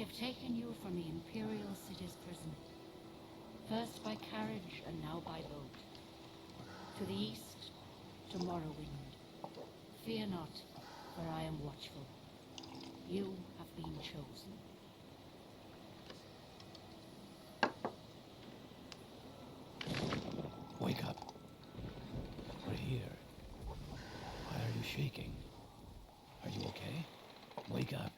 have taken you from the Imperial City's prison, first by carriage and now by boat. To the east, to Morrowind. Fear not, for I am watchful. You have been chosen. Wake up. We're here. Why are you shaking? Are you okay? Wake up.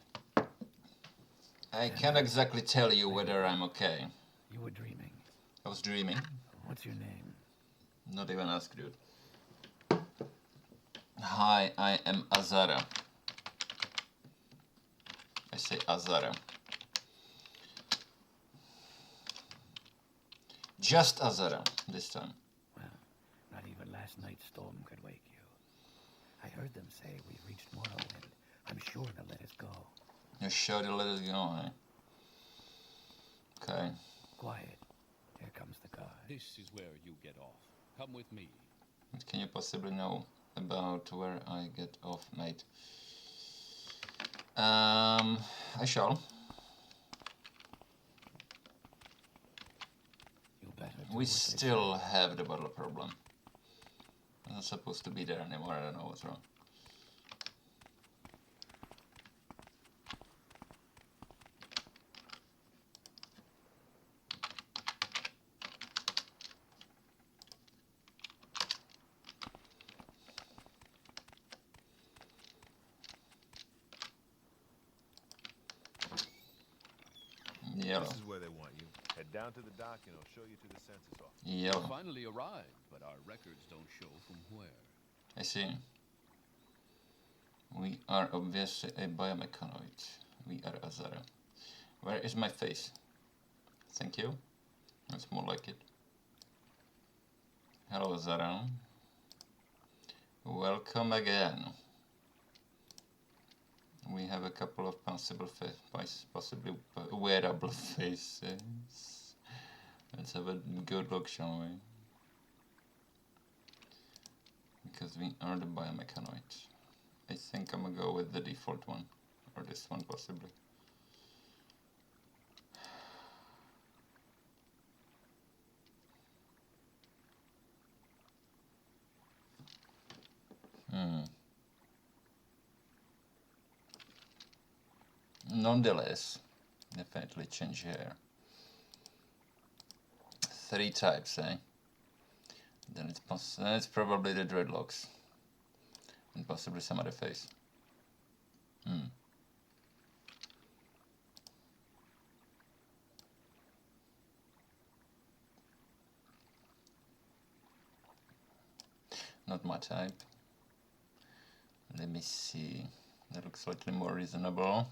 I can't exactly tell you whether I'm okay. You were dreaming. I was dreaming. What's your name? Not even ask, dude. Hi, I am Azara. I say Azara. Just Azara this time. Well, not even last night's storm could wake you. I heard them say we've reached Morrowind. I'm sure they'll let us go. You're sure to let us go, eh? Okay. Quiet. Here comes the car. This is where you get off. Come with me. What can you possibly know about where I get off, mate? I shall. You better do We what they still say. have the bottle problem. I'm not supposed to be there anymore, I don't know what's wrong. Yellow. This is where they want you. Head down to the dock and I'll show you to the census office. You Yellow. finally arrived, but our records don't show from where. I see. We are obviously a biomechanoid. We are Azara. Where is my face? Thank you. That's more like it. Hello, Azara. Welcome again. We have a couple of possibly wearable faces. Let's have a good look, shall we? Because we are the biomechanoid. I think I'm gonna go with the default one, or this one possibly. Nonetheless, definitely change hair. 3 types, eh? Then it's probably the dreadlocks. And possibly some other face. Not my type. Let me see. That looks slightly more reasonable.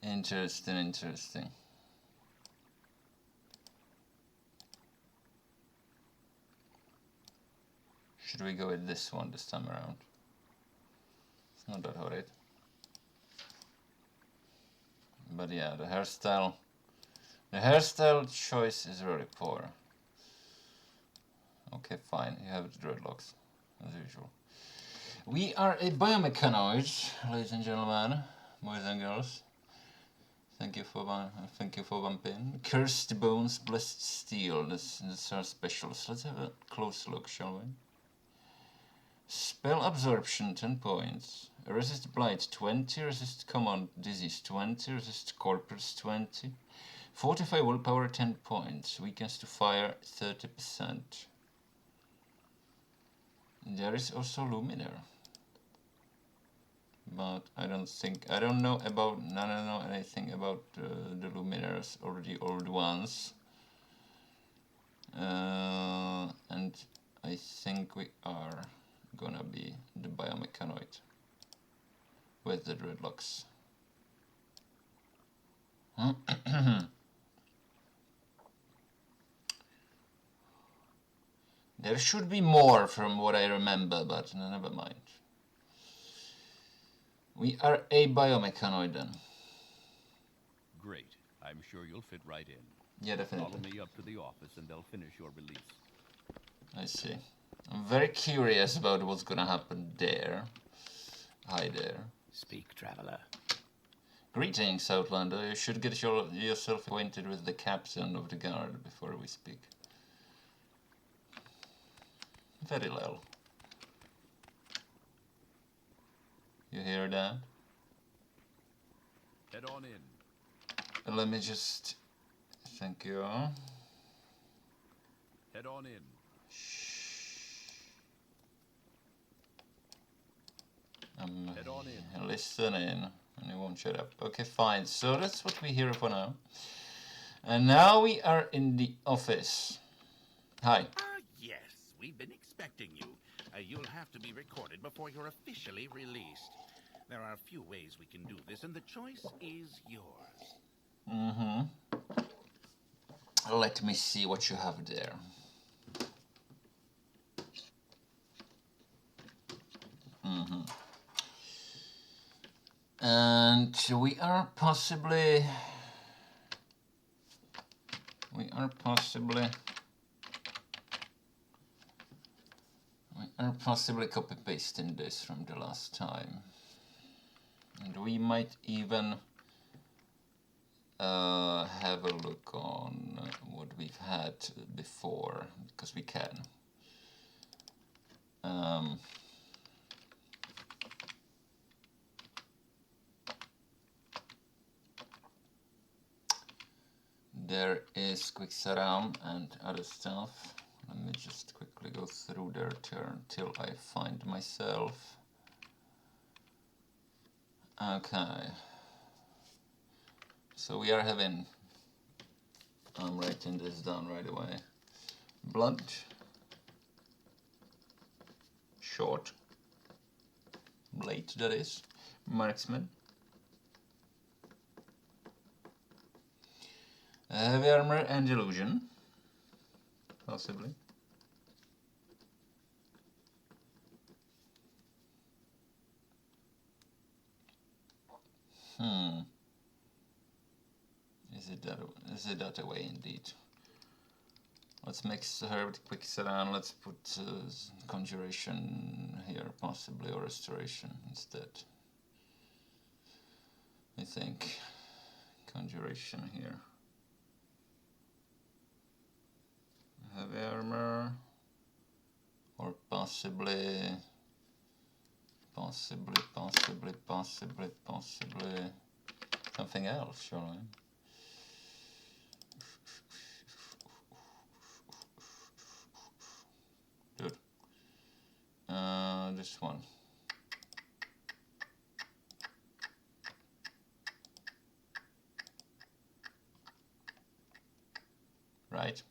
Interesting, interesting. Should we go with this one this time around? It's not that horrid. But yeah, the hairstyle choice is very poor. Okay, fine, you have the dreadlocks, as usual. We are a biomechanoid, ladies and gentlemen, boys and girls. Thank you for bumping. Cursed bones, blessed steel. That's our specials. Let's have a close look, shall we? Spell absorption 10 points. Resist blight 20. Resist common disease 20. Resist corpus 20. Fortify willpower 10 points. Weakens to fire 30%. There is also Luminaire. But I don't know anything about the Luminaires or the old ones. And I think we are gonna be the Biomechanoid with the dreadlocks. There should be more from what I remember, but never mind. We are a biomechanoid then. Great. I'm sure you'll fit right in. Yeah, Follow definitely. me up to the office and they'll finish your release. I see. I'm very curious about what's gonna happen there. Hi there. Speak, traveler. Greetings, Outlander. You should get yourself acquainted with the captain of the guard before we speak. Very well. You hear that? Head on in. Let me just... Thank you. Head on in. I'm Head on in. listening, and you won't shut up. Okay, fine. So that's what we're here for now. And now we are in the office. Hi. Yes, we've been expecting you. You'll have to be recorded before you're officially released. There are a few ways we can do this, and the choice is yours. Mm-hmm. Let me see what you have there. Mm-hmm. And we are possibly copy pasting this from the last time, and we might even have a look on what we've had before, because we can. There is quick setup and other stuff. Let me just quickly go through there till I find myself. Okay. So we are having, I'm writing this down right away. Blood, short, blade that is, marksman, heavy armor and illusion, possibly. Is it that way indeed? Let's mix her with quick sedan. Let's put conjuration here, possibly, or restoration instead. I think conjuration here. Heavy armor, or possibly something else, surely. Good. This one. Right.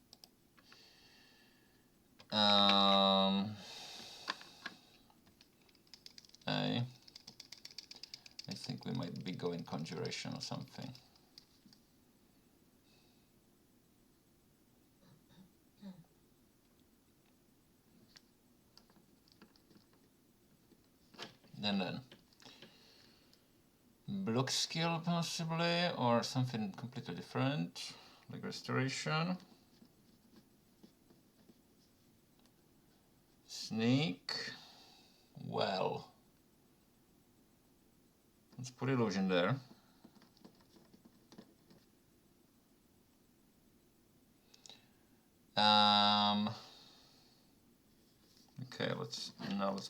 I think we might be going conjuration or something. Then block skill possibly, or something completely different, like restoration. Sneak. Well, let's put illusion there. Okay, let's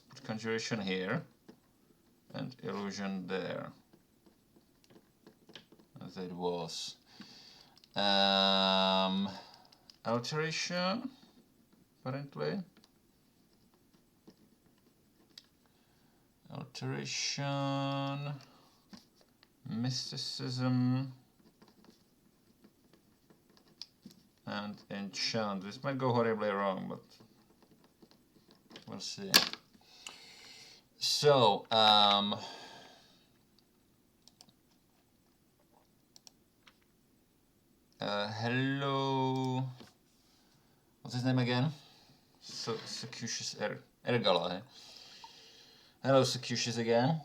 put conjuration here and illusion there, as it was. Alteration, apparently. Alteration, mysticism, and enchant. This might go horribly wrong, but we'll see. So, hello. What's his name again? So Secucius Ergala, eh? Hello, Secucius again.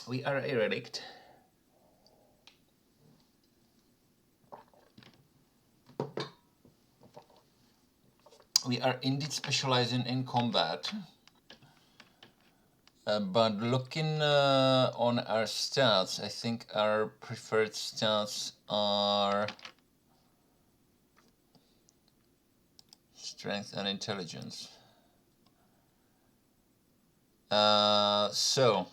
We are a relict. We are indeed specializing in combat. But looking on our stats, I think our preferred stats are strength and intelligence. So,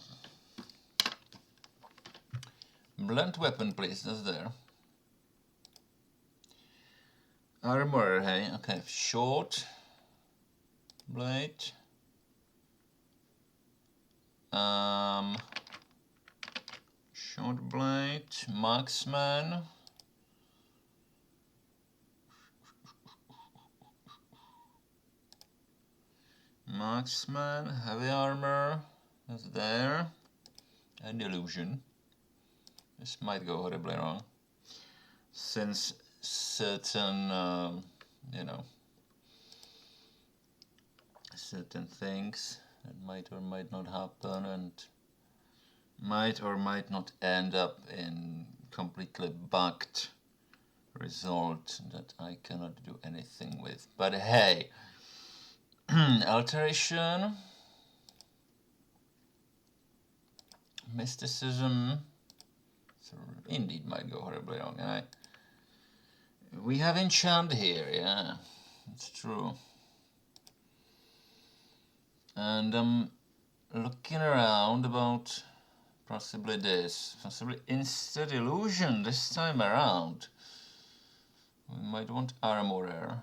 blunt weapon, please, that's there. Armor, hey, okay, short blade. Short blade, marksman. Marksman, heavy armor, that's there. And illusion. This might go horribly wrong, since certain, you know, certain things that might or might not happen and might or might not end up in completely bugged result that I cannot do anything with. But hey, alteration, mysticism, so indeed might go horribly wrong. And we have enchant here, yeah, it's true. And I'm looking around about possibly this, possibly instant illusion this time around. We might want armorer.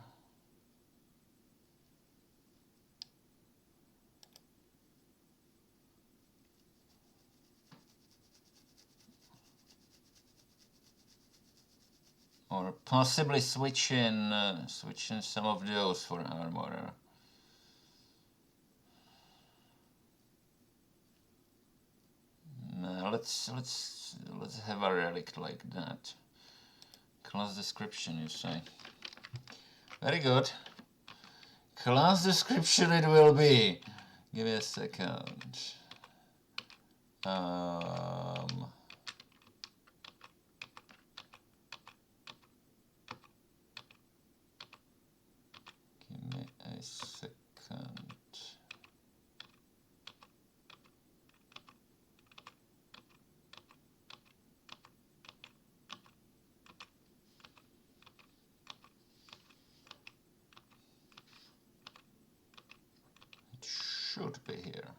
Or possibly switching some of those for armorer. No, let's have a relic like that. Class description, you say? Very good. Class description it will be. Give me a second. Give me a second. It should be here.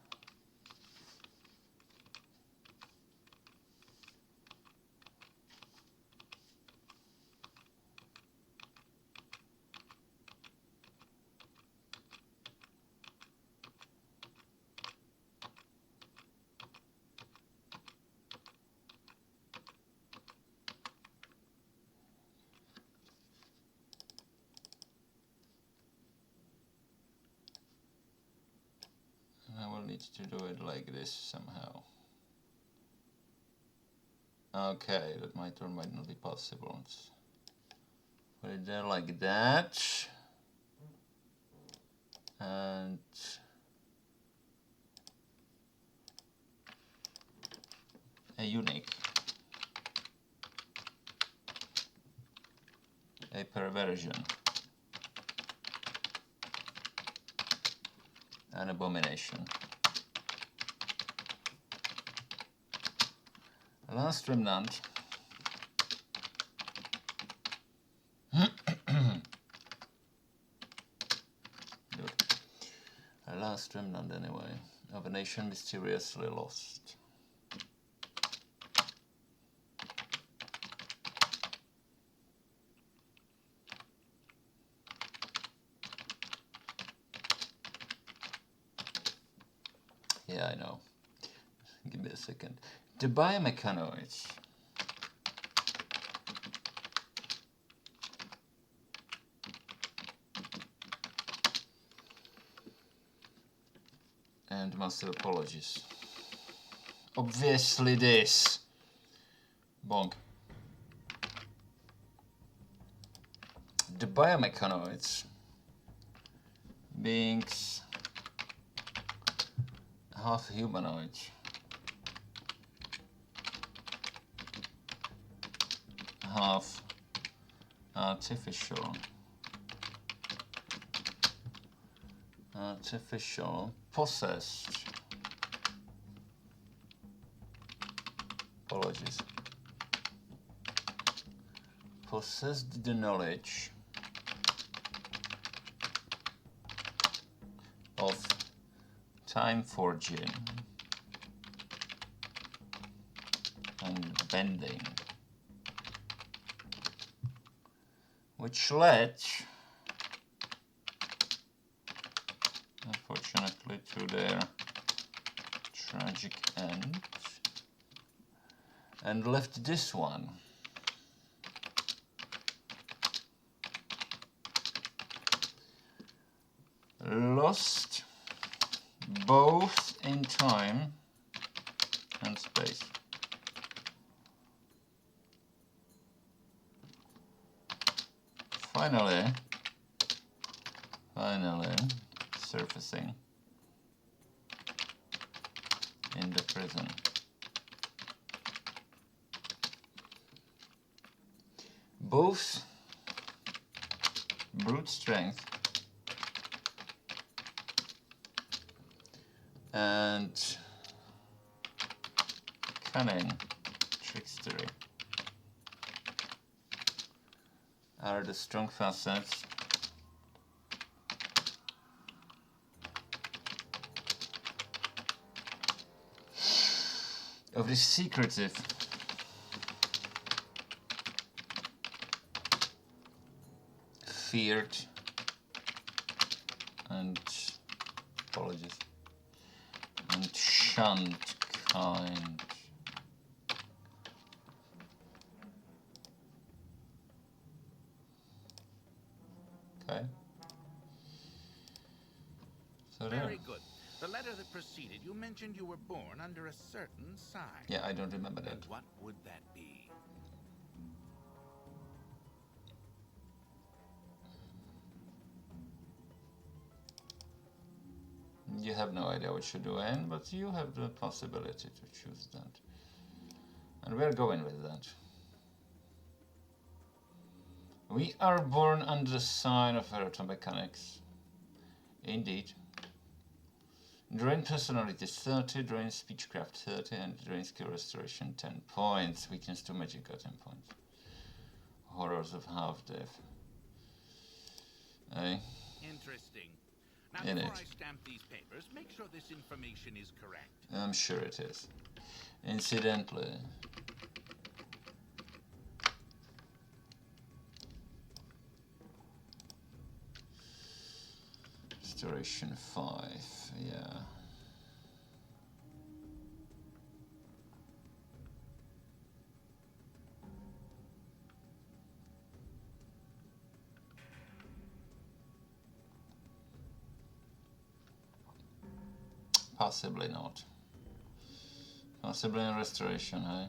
I will need to do it like this somehow. Okay, that might or might not be possible. Let's put it there like that. And a unique. A perversion. An abomination. Last remnant. Good. A last remnant anyway, of a nation mysteriously lost. Yeah, I know. Give me a second. The biomechanoids. And massive apologies. Obviously this. Bonk. the biomechanoids, beings half humanoid, half artificial, possessed, apologies, possessed the knowledge of time forging and bending, which led, unfortunately, to their tragic end, and left this one. Lost both in time and space. Finally surfacing in the prison. Both brute strength and cunning trickstery are the strong facets of this secretive feared and apologies and shunned kind. Okay. So there. Very good. The letter that preceded, you mentioned you were born under a certain sign. Yeah, I don't remember that. And what would that be? You have no idea what you're doing, but you have the possibility to choose that. And we're going with that. We are born under the sign of erotomechanics. Indeed. Drain personality 30, drain speechcraft 30, and drain skill restoration 10 points. Weakness to magic 10 points. Horrors of half-death. Interesting. Now, In before it. I stamp these papers, make sure this information is correct. I'm sure it is. Incidentally, restoration 5, yeah. Possibly not. Possibly in restoration, eh?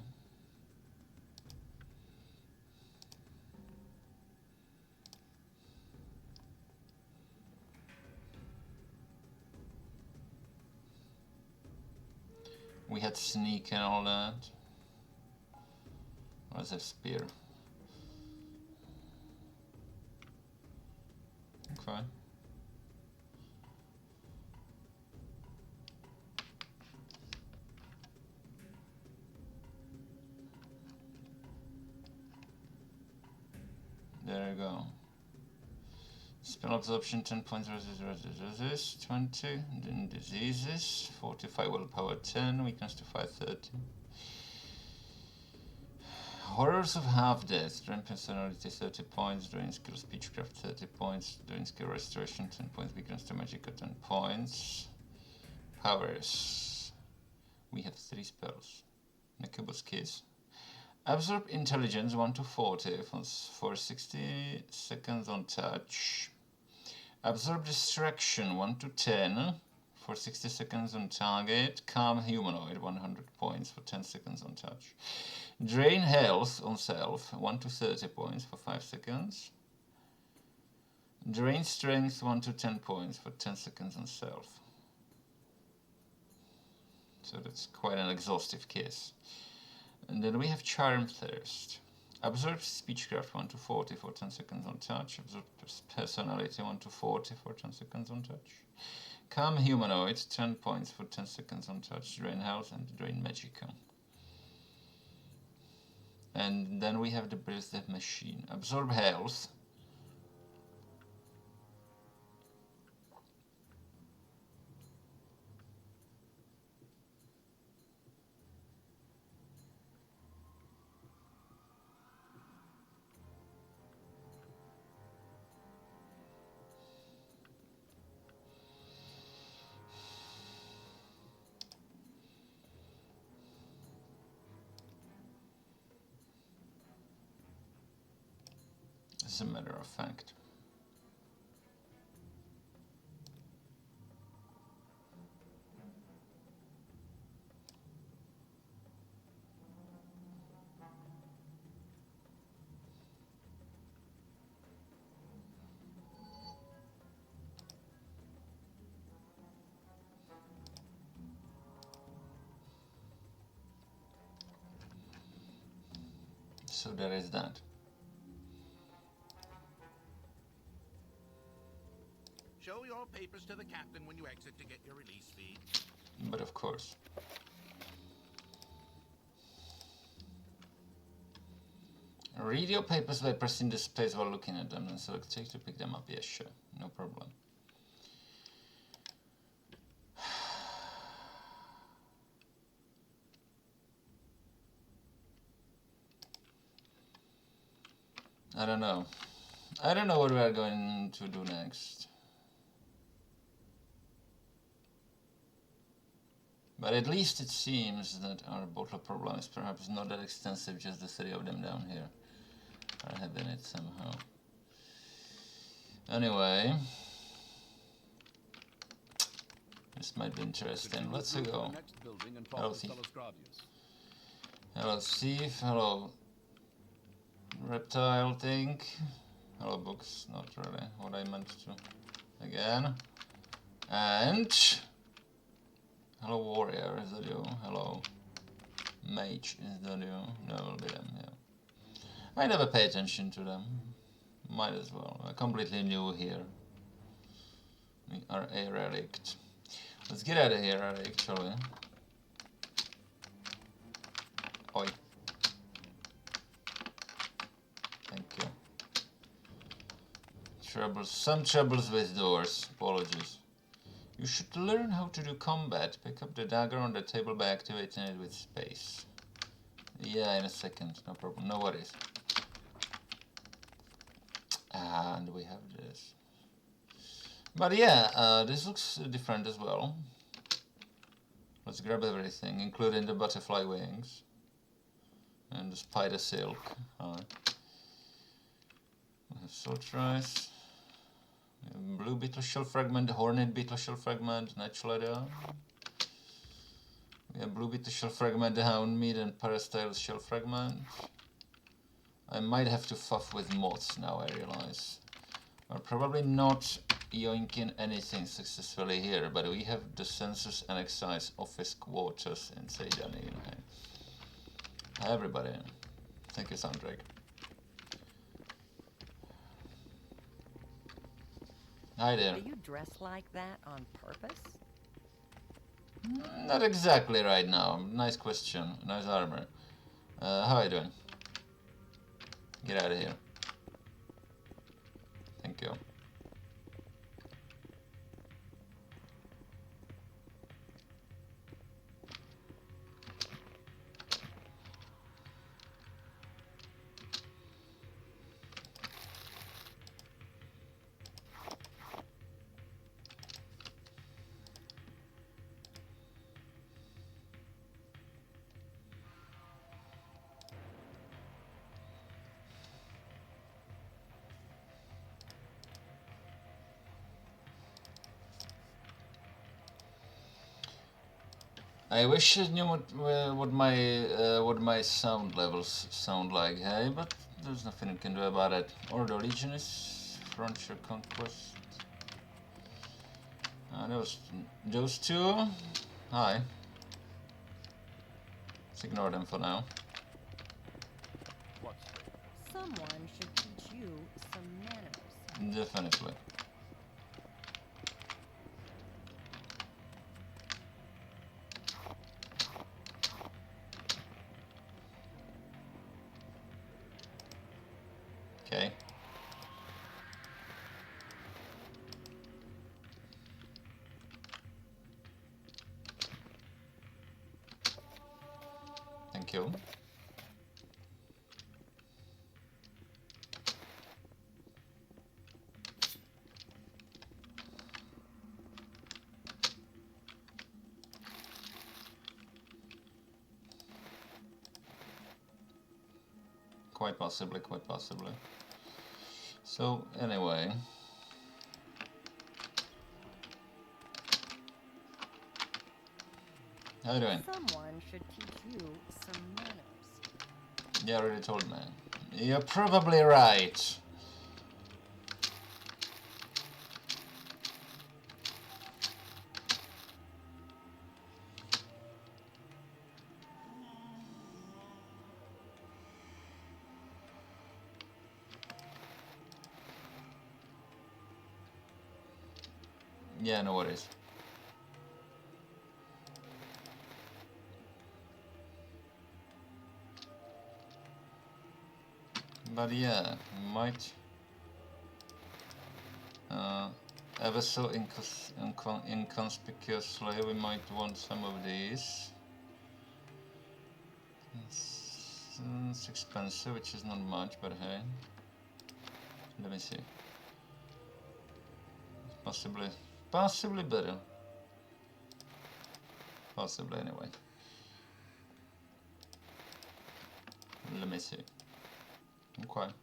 We had sneak and all that. Or is it spear? Okay. There you go. Spell absorption 10 points, resist 20, then diseases, 45 willpower 10, weakness to 530. Horrors of half-death, drain personality 30 points, drain skill speechcraft 30 points, drain skill restoration 10 points, weakness to magic 10 points. Powers. We have 3 spells. Nicobo's Kiss. Absorb intelligence 1 to 40 for 60 seconds on touch. Absorb distraction 1 to 10 for 60 seconds on target. Calm humanoid 100 points for 10 seconds on touch. Drain health on self 1 to 30 points for 5 seconds. Drain strength 1 to 10 points for 10 seconds on self. So that's quite an exhaustive case. And then we have Charm Thirst. Absorb Speechcraft 1 to 40 for 10 seconds on touch. Absorb Personality 1 to 40 for 10 seconds on touch. Calm Humanoid 10 points for 10 seconds on touch. Drain Health and Drain Magicka. And then we have the Birthday Machine. Absorb Health. As a matter of fact. So there is that. Show your papers to the captain when you exit to get your release fee. But of course. Read your papers by pressing the space while looking at them and select take to pick them up. Yes, sure. No problem. I don't know. I don't know what we are going to do next. But at least it seems that our bottle problem is perhaps not that extensive, just the 3 of them down here are having it somehow. Anyway, this might be interesting. Let's go. Hello, Thief. Hello, Thief. Hello, Reptile thing. Hello, Books. Not really what I meant to. Again. And hello, Warrior. Is that you? Hello, Mage. Is that you? No, will be them. Yeah. I never pay attention to them. Might as well. I'm completely new here. We are a relict. Let's get out of here, actually. Oi. Thank you. Some troubles with doors. Apologies. You should learn how to do combat. Pick up the dagger on the table by activating it with space. Yeah, in a second. No problem. No worries. And we have this. But yeah, this looks different as well. Let's grab everything, including the butterfly wings. And the spider silk. We have salt rice. We have blue beetle shell fragment, hornet beetle shell fragment, natural leather. We have blue beetle shell fragment, hound meat, and parastyle shell fragment. I might have to fuff with moths now, I realize. We're probably not yoinking anything successfully here, but we have the census and excise office quarters in Seydanin. Hi everybody. Thank you, Soundtrack. Hi there. Do you dress like that on purpose? Not exactly right now. Nice question. Nice armor. How are you doing? Get out of here. Thank you. I wish I knew what my sound levels sound like, hey, but there's nothing you can do about it. Or the Legion is Frontier Conquest. Those two. Hi. Let's ignore them for now. What's the... Someone should teach you some manners. Definitely. Okay. Thank you. Quite possibly, quite possibly. So, anyway. How you doing? Someone should teach you some manners. Yeah, I already told me. You're probably right. Yeah, no worries. But yeah, might ever so inconspicuously, we might want some of these. It's expensive, which is not much, but hey. Let me see. Possibly better. Possibly anyway. Let me see. Okay.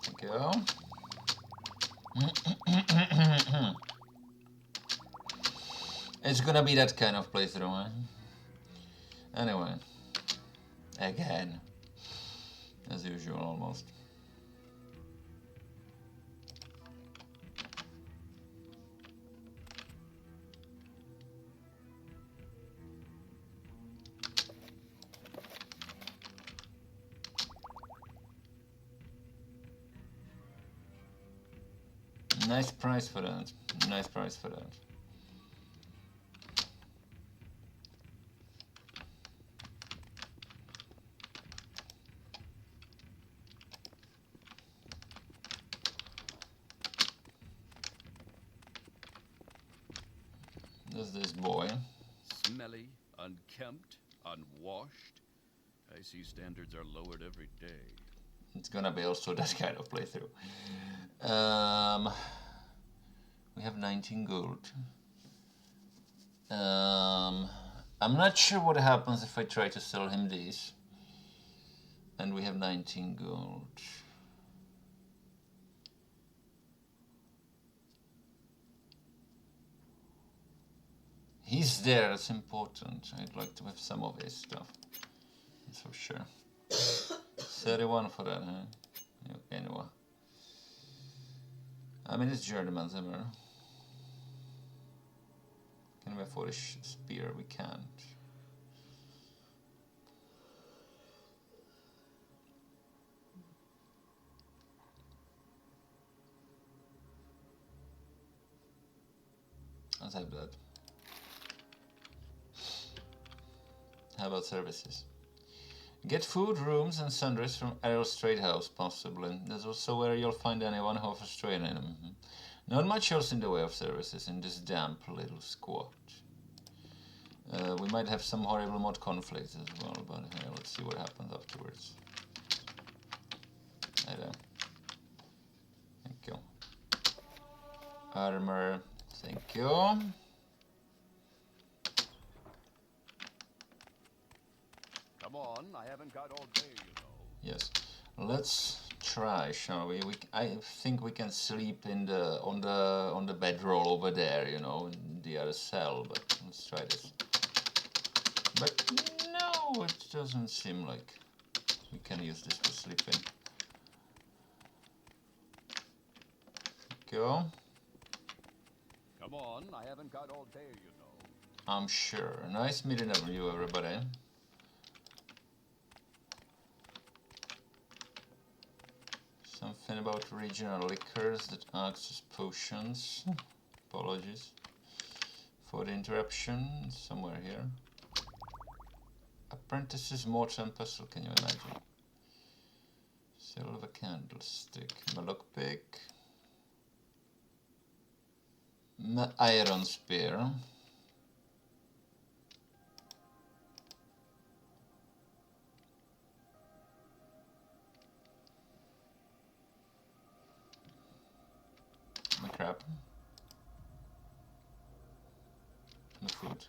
Thank you. It's gonna be that kind of playthrough, eh? Anyway. Again. As usual, almost. Nice price for that. Nice price for that. There's this boy. Smelly, unkempt, unwashed. I see standards are lowered every day. It's gonna be also that kind of playthrough. We have 19 gold. I'm not sure what happens if I try to sell him these. And we have 19 gold. He's there, it's important. I'd like to have some of his stuff. That's for sure. 31 for that, huh? Anyway. I mean, it's German, ever. Can we afford a spear? We can't. Let's have that. How about services? Get food, rooms, and sundries from Errol's Trade House, possibly. That's also where you'll find anyone who offers training. Not much else in the way of services in this damp little squat. We might have some horrible mod conflicts as well, but hey, let's see what happens afterwards. Hey there. Thank you. Armor. Thank you. Come on, I haven't got all day, you know. Yes. Let's try, shall we? I think we can sleep in the on the bedroll over there, you know, in the other cell. But let's try this. But no, it doesn't seem like we can use this to sleep in. Go. Come on, I haven't got all day, you know. I'm sure. Nice meeting you, everybody. Something about regional liquors that acts as potions. Apologies for the interruption. Somewhere here. Apprentice's mortar and pestle, can you imagine? Silver candlestick. A lockpick. Iron spear. Crap. The food.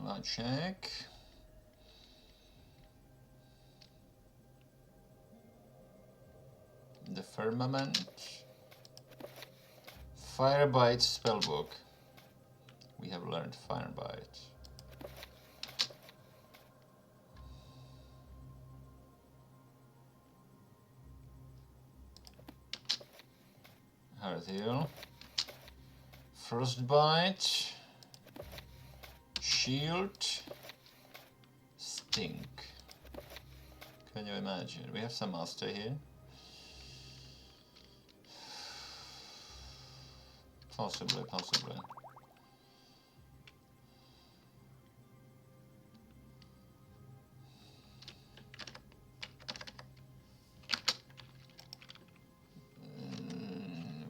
I'll check. The firmament. Firebite spellbook. We have learned Firebite. Heart heal. Frostbite. Shield. Stink. Can you imagine? We have some master here. Possibly.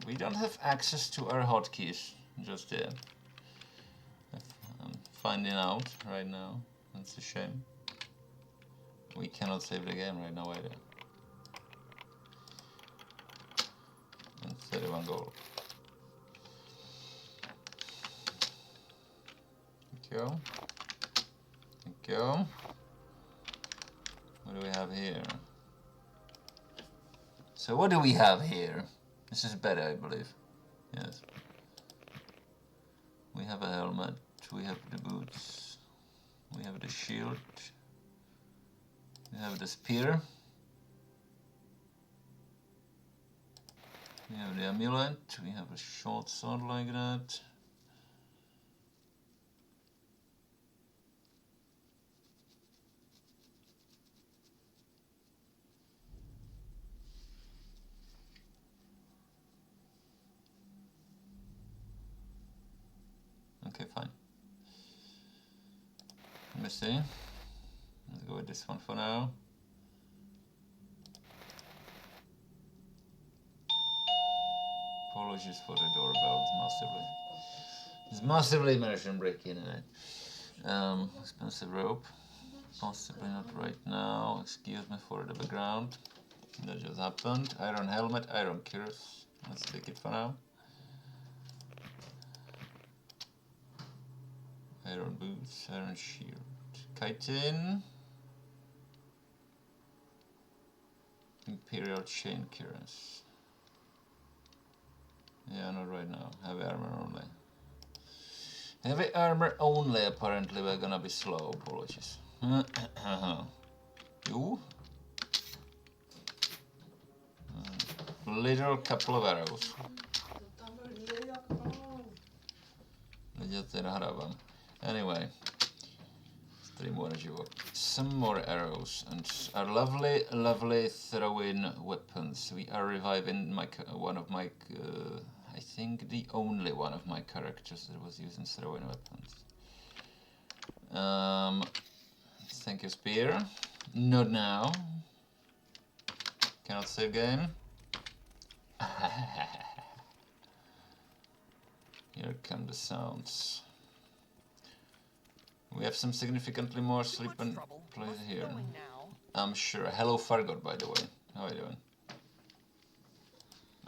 We don't have access to our hotkeys just yet. I'm finding out right now. That's a shame. We cannot save the game right now either. And 31 gold. Thank you. Thank you. What do we have here? So what do we have here? This is better, I believe. Yes. We have a helmet. We have the boots. We have the shield. We have the spear. We have the amulet. We have a short sword like that. Okay, fine. Let me see. Let's go with this one for now. Apologies for the doorbell, it's massively immersion breaking in it. Expensive rope. Possibly not right now. Excuse me for the background. That just happened. Iron helmet, iron cuirass. Let's take it for now. Iron boots, iron shield. Chitin. Imperial chain cuirass. Yeah, not right now. Heavy armor only. Heavy armor only, apparently we're gonna be slow. Apologies. You? Little couple of arrows. Anyway. Some more arrows and our lovely throw-in weapons. We are reviving one of my, I think the only one of my characters that was using throw-in weapons. Thank you, spear. Not now. Cannot save game. Here come the sounds. We have some significantly more sleep and play here. I'm sure. Hello Fargot, by the way. How are you doing?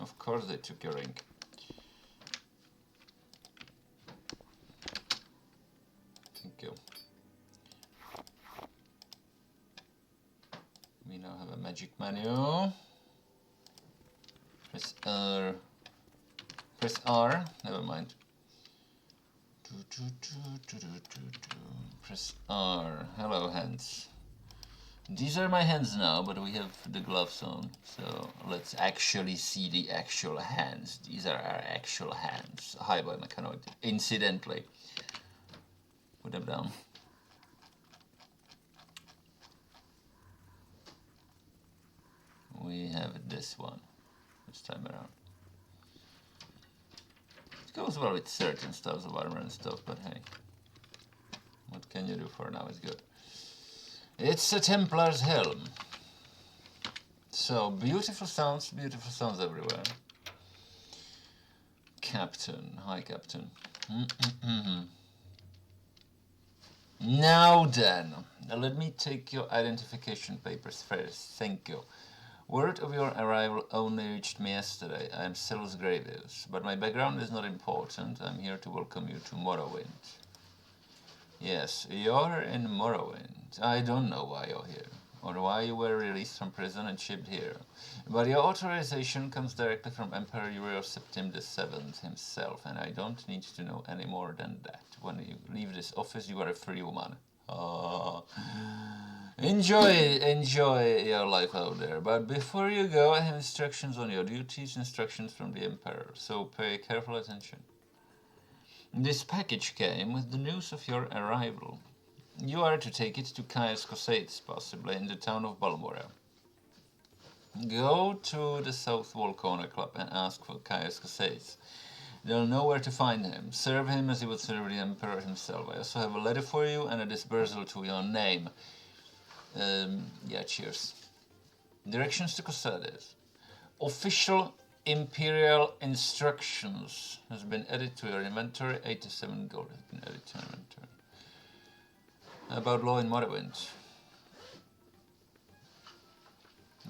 Of course they took your ring. Thank you. We now have a magic menu. Press R. Press R. Never mind. Press R. Hello, hands. These are my hands now, but we have the gloves on. So let's actually see the actual hands. These are our actual hands. Hi, Biomechanoid. Incidentally. Put them down. We have this one this time around. It goes well with certain styles of armor and stuff, but hey, what can you do for now? It's good. It's a Templar's helm. So beautiful sounds everywhere. Captain, hi Captain. Now then, let me take your identification papers first. Thank you. Word of your arrival only reached me yesterday. I am Selus Gravius, but my background is not important. I'm here to welcome you to Morrowind. Yes, you're in Morrowind. I don't know why you're here, or why you were released from prison and shipped here. But your authorization comes directly from Emperor Uriel Septim VII himself, and I don't need to know any more than that. When you leave this office, you are a free woman. Enjoy your life out there. But before you go, I have instructions on your duties, instructions from the Emperor, so pay careful attention. This package came with the news of your arrival. You are to take it to Caius Cosates, possibly in the town of Balmora. Go to the South Wall Corner Club and ask for Caius Cosates. They'll know where to find him. Serve him as you would serve the Emperor himself. I also have a letter for you and a dispersal to your name. Yeah, cheers. Directions to Cosates. Official Imperial instructions has been added to your inventory. 87 gold has been added to your inventory. About law in Morrowind.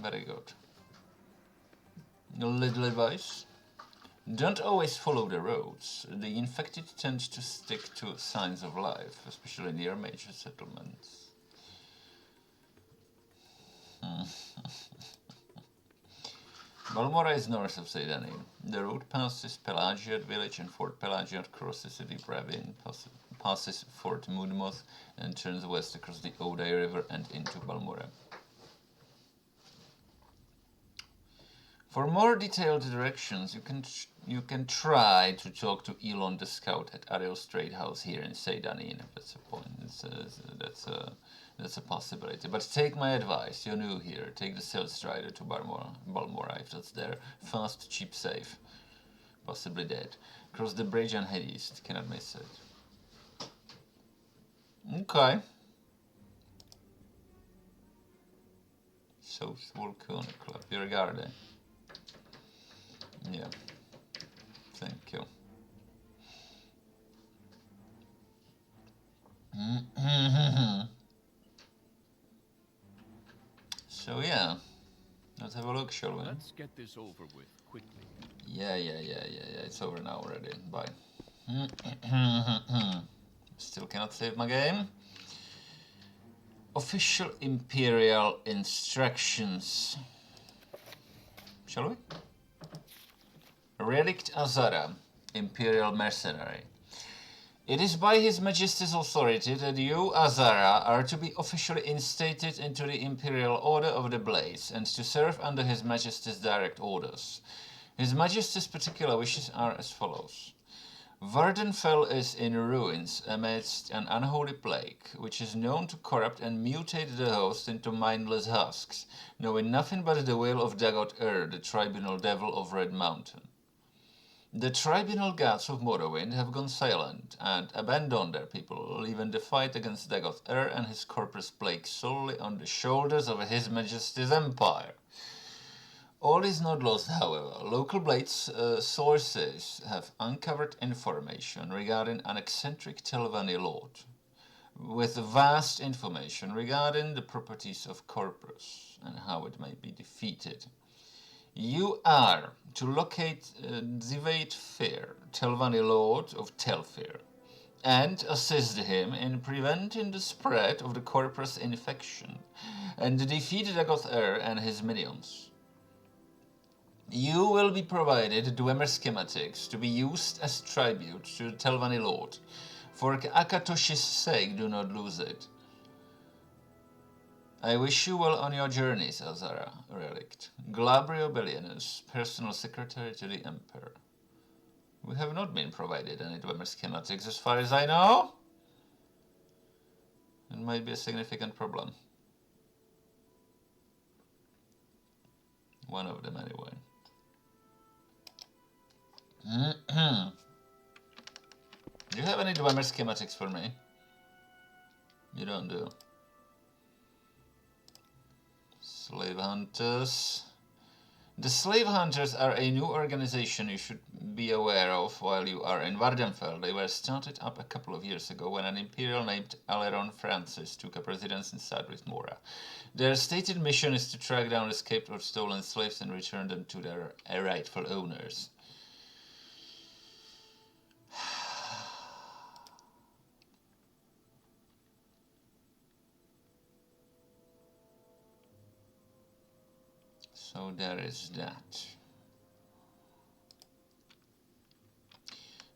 Very good. A little advice. Don't always follow the roads. The infected tend to stick to signs of life, especially near major settlements. Balmora is north of Seydanin. The road passes Pelagiad village and Fort Pelagiad, crosses the deep ravine, passes Fort Moodmoth, and turns west across the Odai River and into Balmora. For more detailed directions, you can try to talk to Elon the Scout at Ariel's Trade House here in Seydanin. That's a point. That's a possibility. But take my advice. You're new here. Take the Stealth Strider to Balmora if that's there. Fast, cheap, safe. Possibly dead. Cross the bridge and head east. Cannot miss it. Okay. South Volcano Club. You're a guard, eh? Yeah. Thank you. So yeah, let's have a look, shall we? Let's get this over with quickly. Yeah. It's over now already. Bye. Still cannot save my game. Official Imperial instructions. Shall we? Relict Azara, Imperial Mercenary. It is by His Majesty's authority that you, Azara, are to be officially instated into the Imperial Order of the Blaze and to serve under His Majesty's direct orders. His Majesty's particular wishes are as follows. Vardenfell is in ruins amidst an unholy plague, which is known to corrupt and mutate the host into mindless husks, knowing nothing but the will of Dagot the tribunal devil of Red Mountain. The tribunal gods of Morrowind have gone silent and abandoned their people, leaving the fight against Dagoth and his corpus plague solely on the shoulders of His Majesty's Empire. All is not lost, however. Local Blades sources have uncovered information regarding an eccentric Telvanni lord, with vast information regarding the properties of corpus and how it may be defeated. You are to locate Zivate Fair, Telvanni Lord of Telfair, and assist him in preventing the spread of the Corpus infection, and defeat Dagoth and his minions. You will be provided Dwemer schematics to be used as tribute to the Telvanni Lord. For Akatoshi's sake, do not lose it. I wish you well on your journeys, Azara, Relict. Glabrio Bellianus, personal secretary to the Emperor. We have not been provided any Dwemer schematics as far as I know. It might be a significant problem. One of them anyway. Do you have any Dwemer schematics for me? You don't do. Slave Hunters. The Slave Hunters are a new organization you should be aware of while you are in Vardenfell. They were started up a couple of years ago when an Imperial named Aleron Francis took up residence in Sadrith Mora. Their stated mission is to track down escaped or stolen slaves and return them to their rightful owners. So there is that.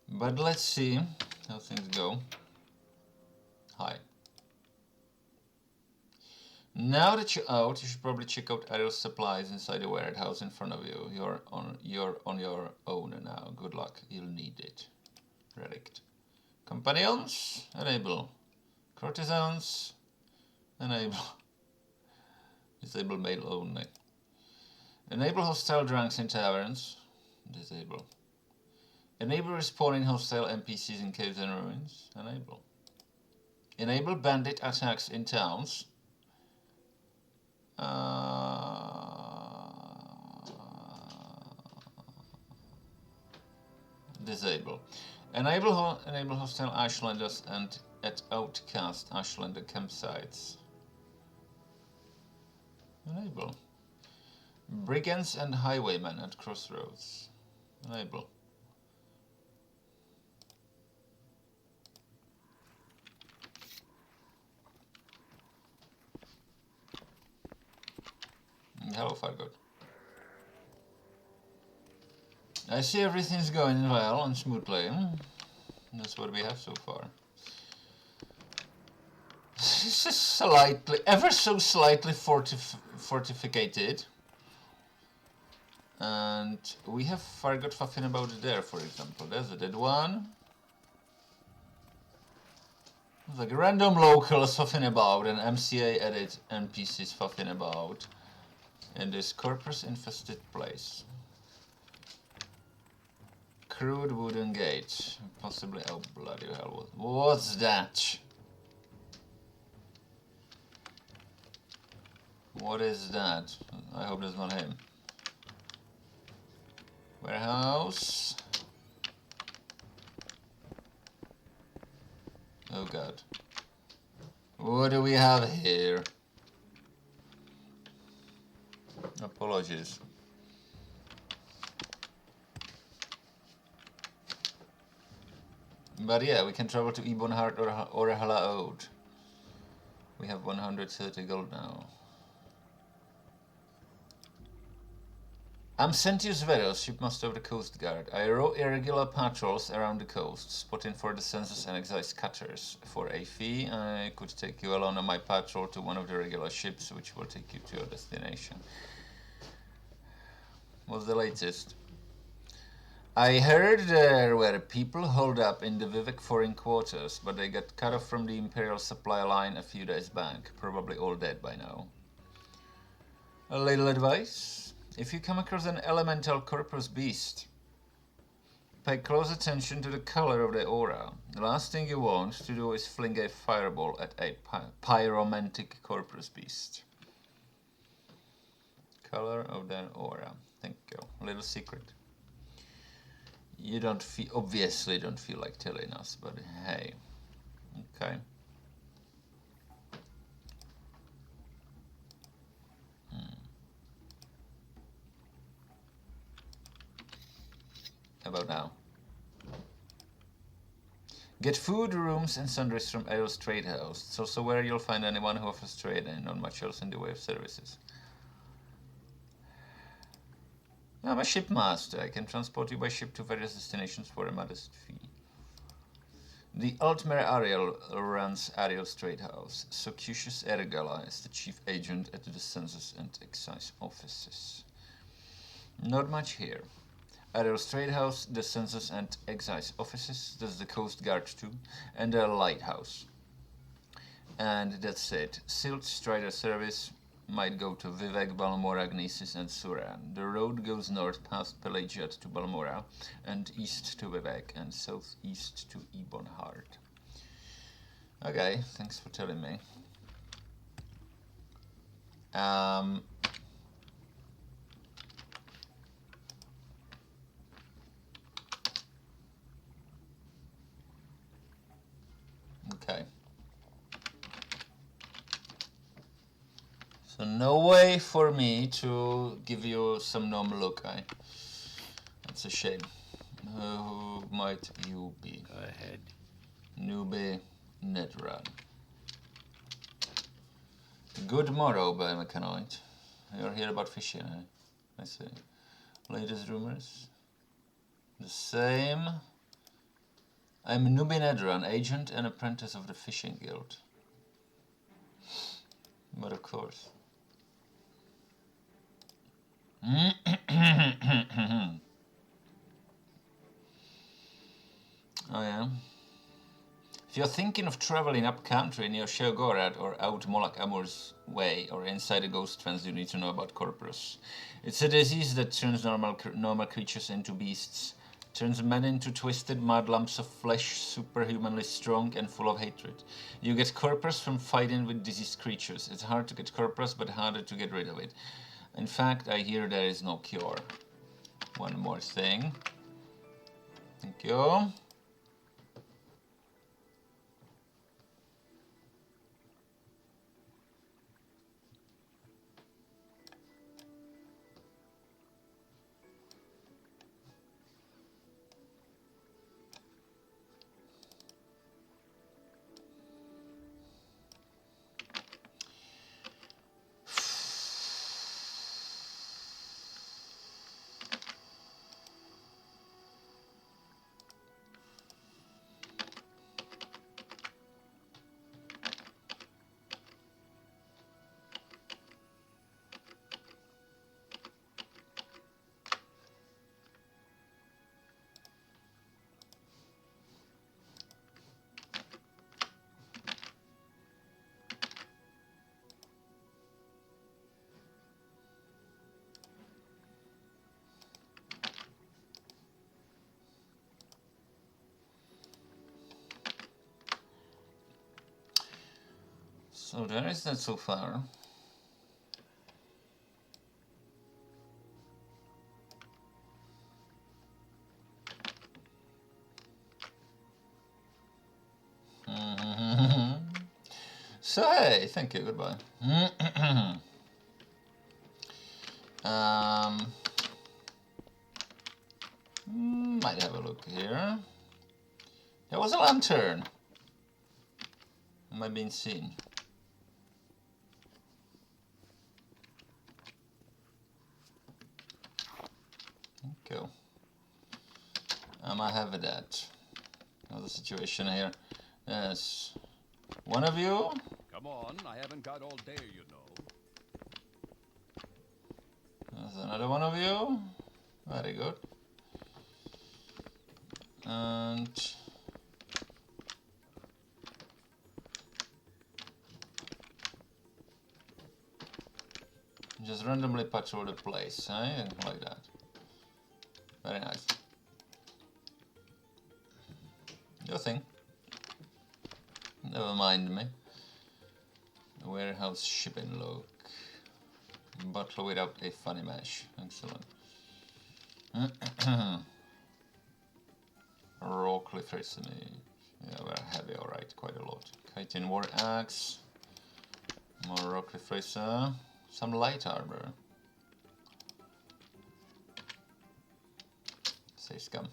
But let's see how things go. Hi. Now that you're out, you should probably check out Ariel's supplies inside the warehouse in front of you. You're on your own now. Good luck. You'll need it. Relict. Companions, enable. Courtesans, enable. Disable male only. Enable hostile drunks in taverns. Disable. Enable respawning hostile NPCs in caves and ruins. Enable. Enable bandit attacks in towns. Disable. Enable hostile Ashlanders and at outcast Ashlander campsites. Enable. Brigands and highwaymen at crossroads. Enable. Hello, Fargood. I see everything's going well and smoothly. That's what we have so far. This is slightly, ever so slightly fortificated. And we have Fargood faffing about there, for example. There's a dead one. There's like random locals faffing about and MCA edit NPCs faffing about in this corpus-infested place. Crude wooden gate. Possibly, oh bloody hell, what's that? What is that? I hope that's not him. Warehouse. Oh god. What do we have here? Apologies. But yeah, we can travel to Ebonheart or Halaod. We have 130 gold now. I'm Sentius Veros, shipmaster of the Coast Guard. I row irregular patrols around the coast, spotting for the census and excise cutters. For a fee, I could take you along on my patrol to one of the regular ships, which will take you to your destination. What's the latest? I heard there were people holed up in the Vivek foreign quarters, but they got cut off from the Imperial supply line a few days back. Probably all dead by now. A little advice? If you come across an elemental corpus beast, pay close attention to the color of the aura. The last thing you want to do is fling a fireball at a pyromantic corpus beast. Color of their aura. Thank you. A little secret. You obviously don't feel like telling us, but hey. Okay. about now. Get food, rooms, and sundries from Ariel's trade house. It's also where you'll find anyone who offers trade and not much else in the way of services. I'm a shipmaster. I can transport you by ship to various destinations for a modest fee. The Altmer Ariel runs Ariel's trade house. Socutius Ergala is the chief agent at the census and excise offices. Not much here. Ariel's trade house, the census and excise offices, there's the coast guard too, and a lighthouse. And that's it. Silt Strider service might go to Vivek, Balmora, Gnesis, and Suran. The road goes north past Pelagiat to Balmora, and east to Vivek, and southeast to Ebonheart. Okay, thanks for telling me. Okay. So no way for me to give you some gnome look, eh? That's a shame. Who might you be? Go ahead. Newbie Netrun. Good morrow, Biomechanoid. You're here about fishing, eh? I see. Latest rumors? The same. I'm Newbie Netrun, agent and apprentice of the Fishing Guild. But of course. Oh yeah. If you're thinking of traveling up country near Sheogorad or out Molak Amur's way or inside the ghost trance, you need to know about Corpus. It's a disease that turns normal creatures into beasts, turns men into twisted mud lumps of flesh, superhumanly strong and full of hatred. You get Corpus from fighting with diseased creatures. It's hard to get Corpus, but harder to get rid of it. In fact, I hear there is no cure. One more thing. Thank you. So there is that so far. So hey, thank you, goodbye. Might have a look here. There was a lantern. Am I being seen? Thank you. I have that. Another situation here. Yes. One of you? Come on, I haven't got all day, you know. There's another one of you. Very good. And just randomly patrol the place, eh? Like that. Very nice. Your thing. Never mind me. Warehouse shipping log. Butler without a funny mesh. Excellent. Raw cliff resonate. Yeah, we're heavy, alright, quite a lot. Chitin war axe. More raw cliff racer. Some light armor. Say scum.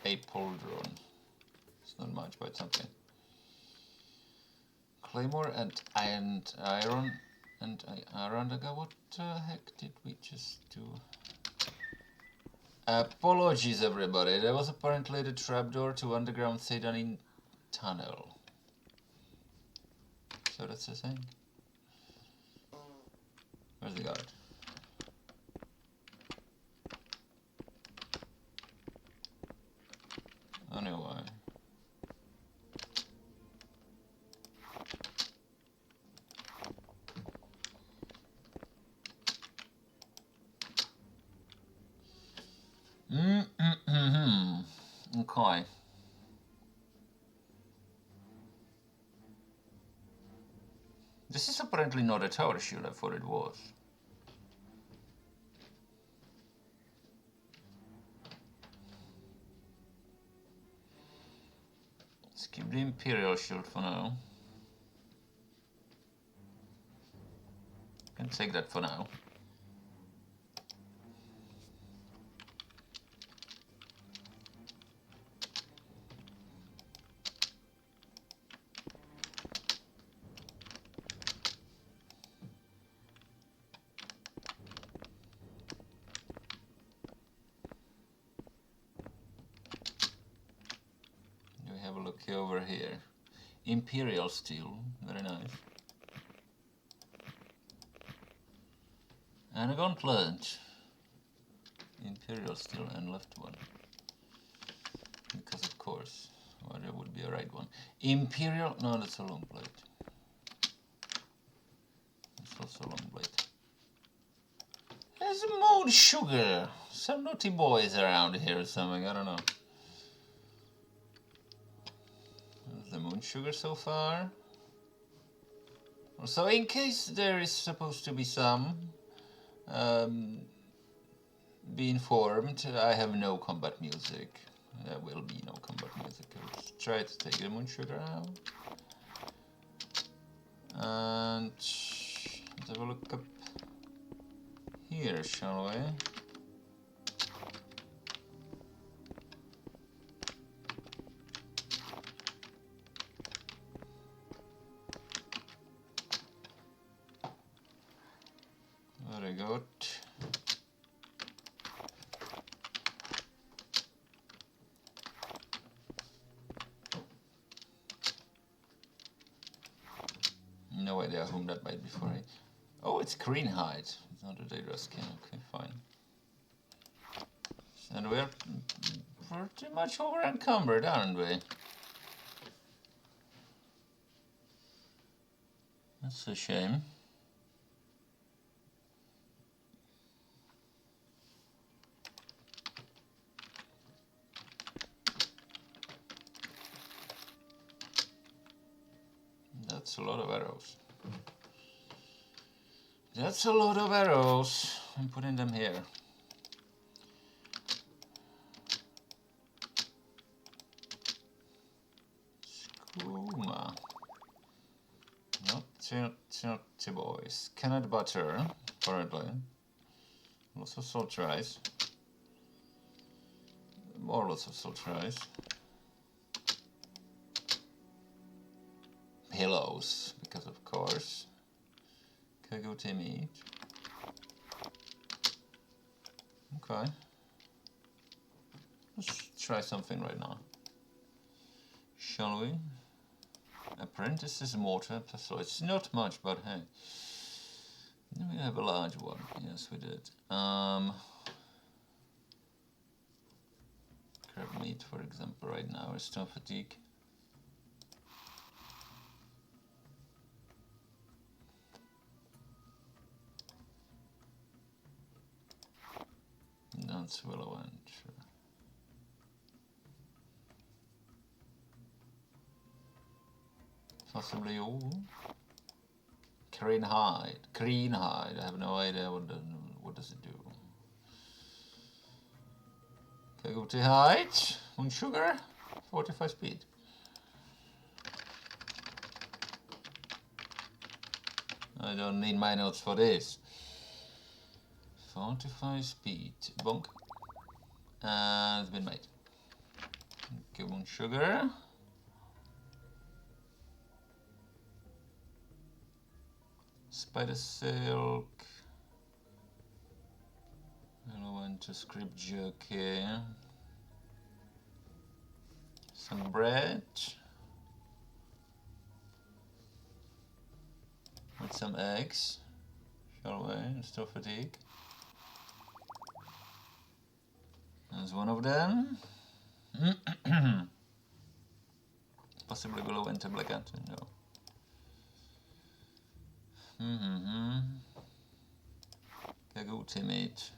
A pauldron. It's not much, but something. Claymore and iron and iron dagger. What the heck did we just do? Apologies, everybody. There was apparently the trapdoor to underground Sedanin tunnel. So that's the thing. Where's the guard? Anyway. Okay. This is apparently not a tower shield, I thought it was. Let's keep the Imperial shield for now. Can take that for now. We have a look over here. Imperial steel, very nice. And a gauntlet. Imperial steel and left one. Because of course, well, there would be a right one. Imperial, no, that's a long blade. It's also a long blade. There's a moon sugar. Some naughty boys around here or something, I don't know. There's the moon sugar so far. So in case there is supposed to be some, be informed, I have no combat music. There will be no combat music. Let's try to take the moon sugar out. And let's have a look up here, shall we? Very good. No idea whom that might be for. Oh, it's green hide. It's not a Daedra skin. Okay, fine. And we're pretty much over encumbered, aren't we? That's a shame. That's a lot of arrows. That's a lot of arrows. I'm putting them here. Skooma. Not boys. Cannot butter, apparently. Lots of salt rice. More lots of salt rice. Pillows, because of course. Kagote meat. Okay. Let's try something right now. Shall we? Apprentice's mortar pestle. It's not much, but hey. We have a large one. Yes, we did. Crab meat, for example, right now is stone fatigue. That's willow and sure. Possibly all. Green hide. Green hide. I have no idea what does it do. Kagote hide. Moon sugar. 45 speed. I don't need my notes for this. Fortify speed. Bonk. And it's been made. Cubone sugar. Spider silk. Elemental script jerky. Some bread. With some eggs. Shall we? Still fatigue. There's one of them. Possibly below enter black ant. No. Agouti meat.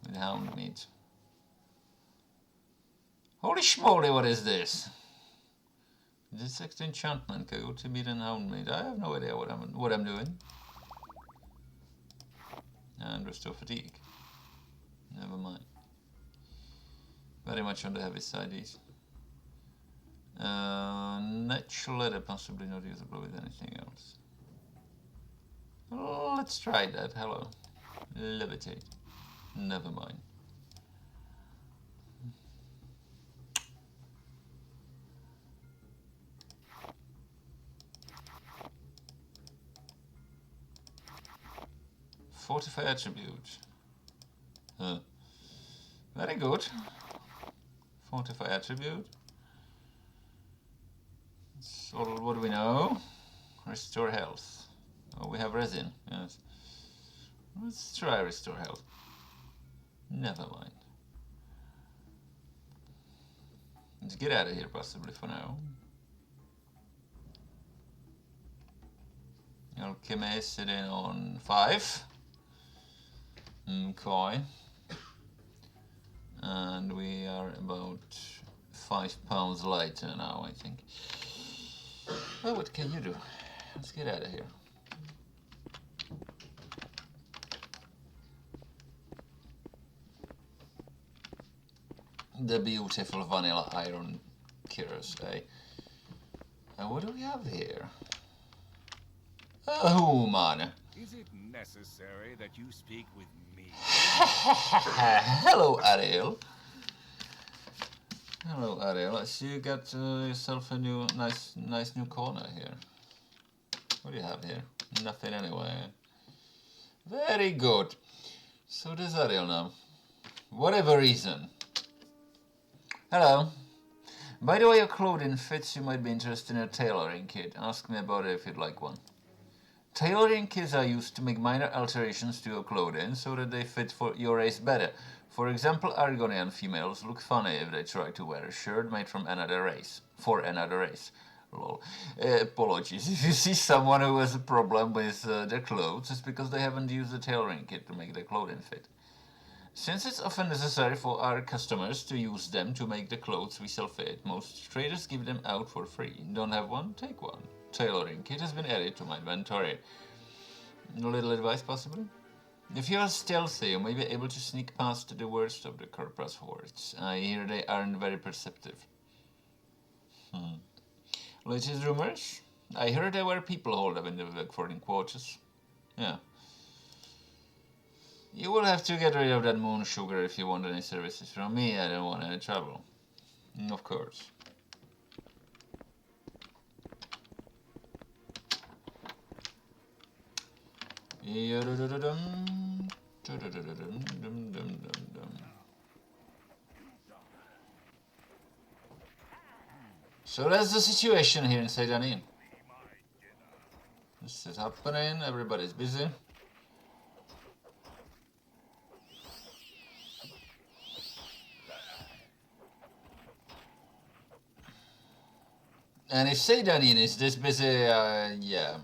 With hound meat. Holy schmoly, what is this? This extra enchantment, Agouti meat and hound meat. I have no idea what I'm doing. And restore fatigue. Never mind. Very much on the heavy side, these. Natural leather, possibly not usable with anything else. Let's try that. Hello. Levitate. Never mind. Fortify attribute. Very good. Fortify attribute. So what do we know? Restore health. Oh, we have resin. Yes. Let's try restore health. Never mind. Let's get out of here possibly for now. Alchemy sitting on 5. Koi. And we are about 5 pounds lighter now, I think. Well, what can you do? Let's get out of here. The beautiful vanilla iron cures, eh? And what do we have here? A human. Is it necessary that you speak with me? Hello, Ariel. Hello, Ariel. I see you got yourself a new, nice new corner here. What do you have here? Nothing anyway. Very good. So there's Ariel now. Whatever reason. Hello. By the way, your clothing fits. You might be interested in a tailoring kit. Ask me about it if you'd like one. Tailoring kits are used to make minor alterations to your clothing so that they fit for your race better. For example, Argonian females look funny if they try to wear a shirt made from another race. For another race. Lol. Apologies. If you see someone who has a problem with their clothes, it's because they haven't used a tailoring kit to make their clothing fit. Since it's often necessary for our customers to use them to make the clothes we sell fit, most traders give them out for free. Don't have one? Take one. Tailoring kit has been added to my inventory. A little advice, possibly? If you are stealthy, you may be able to sneak past the worst of the Corpus hordes. I hear they aren't very perceptive. Latest rumors? I heard there were people holed up in the Beckfording quarters. Yeah. You will have to get rid of that moon sugar if you want any services from me. I don't want any trouble. Of course. So that's the situation here in Seydanin. This is happening, everybody's busy. And if Seydanin is this busy, yeah.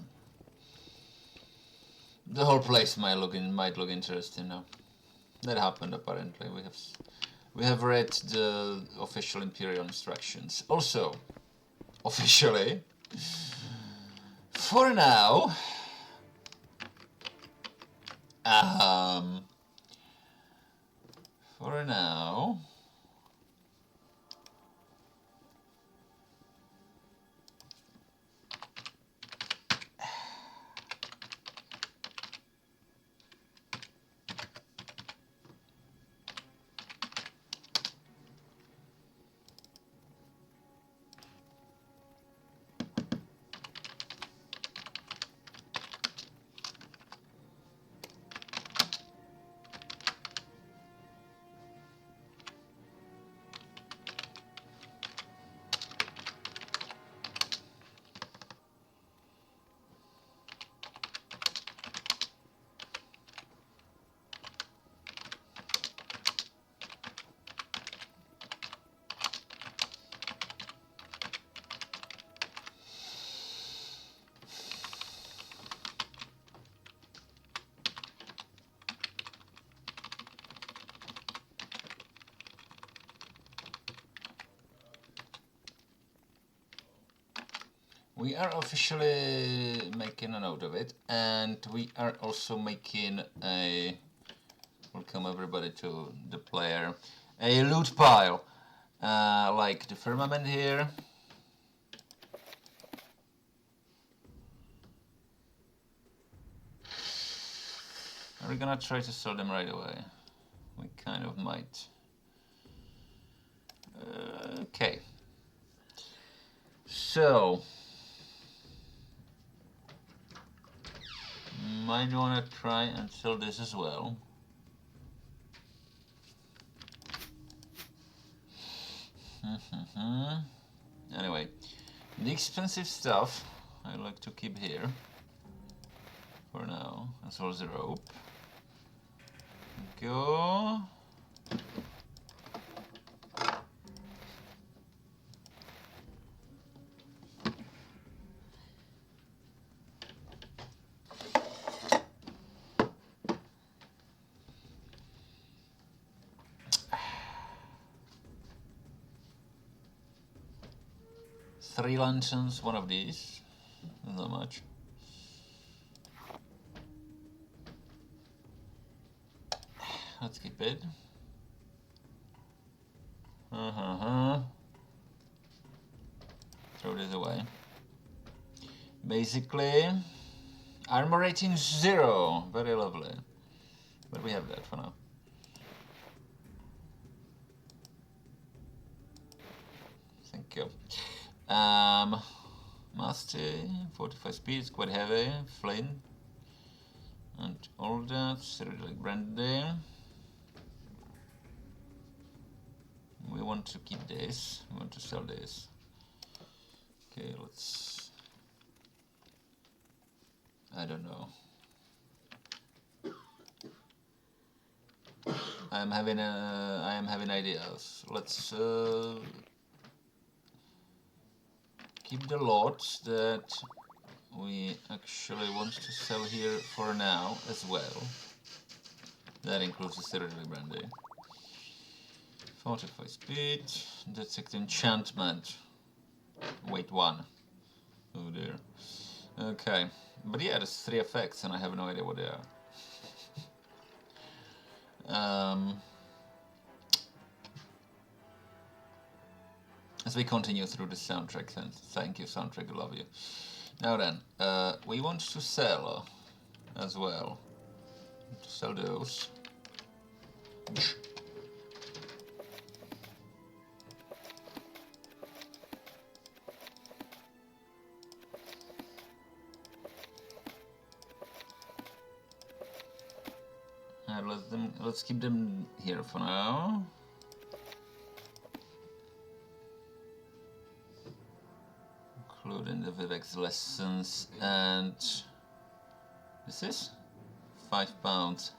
The whole place might look interesting now. That happened apparently. We have read the official Imperial instructions. Also, officially, for now, We are officially making a note of it, and we are also making a, welcome everybody to the player, a loot pile, like the firmament here. Are we gonna try to sell them right away? We kind of might. Okay. So, might want to try and sell this as well. Anyway, the expensive stuff I like to keep here for now, as well as the rope. Go. Three lanterns, one of these, not much. Let's keep it. Throw this away. Basically, armor rating 0, very lovely. But we have that for now. Thank you. Mastery, 45 speed, it's quite heavy, flint, and all that, like brandy. We want to keep this, we want to sell this. Okay, let's, I don't know. I am having ideas. Let's keep the lots that we actually want to sell here for now as well. That includes the Cyrodiil brandy. 45 speed, detect enchantment. Wait 1. Oh dear. Okay, but yeah, there's 3 effects and I have no idea what they are. As we continue through the soundtrack, and thank you soundtrack, I love you. Now then, we want to sell as well. To sell those. Let's keep them here for now. Including the Vivek's lessons, and this is £5.